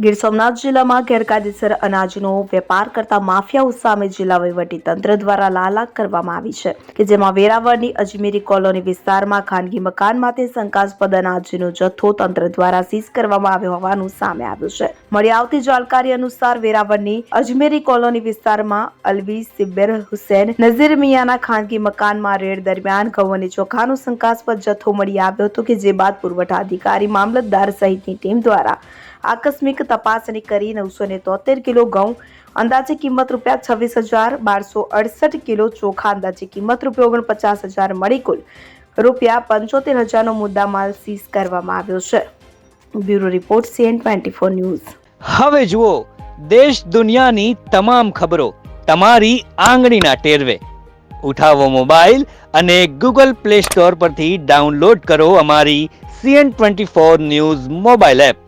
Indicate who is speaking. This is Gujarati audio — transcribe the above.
Speaker 1: ગીર સોમનાથ જિલ્લામાં ગેરકાયદેસર અનાજનો વેપાર કરતા માફિયાઓ સામે જિલ્લા વહીવટીતંત્ર દ્વારા લાલાક કરવામાં આવી છે કે જેમાં વેરાવળની અજમેરી કોલોની વિસ્તારમાં ખાનગી મકાનમાંથી શંકાસ્પદ અનાજનો જથ્થો તંત્ર દ્વારા સીઝ કરવામાં આવ્યો હોવાનું સામે આવ્યું છે। મળી આવતી જાણકારી અનુસાર વેરાવળની અજમેરી કોલોની વિસ્તારમાં અલવી સિબ્બેર હુસૈન નઝીર મિયાના ખાનગી મકાનમાં રેડ દરમિયાન ઘઉં અને ચોખાનો શંકાસ્પદ જથ્થો મળી આવ્યો હતો કે જે બાદ પુરવઠા અધિકારી મામલતદાર સહિતની ટીમ દ્વારા આકસ્મિક તપાસણી કરી 973 કિલો ઘઉં અંદાજે કિંમત ₹26,1268 કિલો ચોખા અંદાજે કિંમત ₹49,000 મળી કુલ ₹75,000નો મુદ્દામાલ સીઝ કરવામાં આવ્યો છે। Bureau report CN24 news.
Speaker 2: હવે જુઓ દેશ દુનિયાની તમામ ખબરો તમારી આંગળીના ટેરવે। ઉઠાવો મોબાઈલ અને ગૂગલ પ્લે સ્ટોર પરથી ડાઉનલોડ કરો અમારી CN24 ન્યૂઝ મોબાઈલ એપ।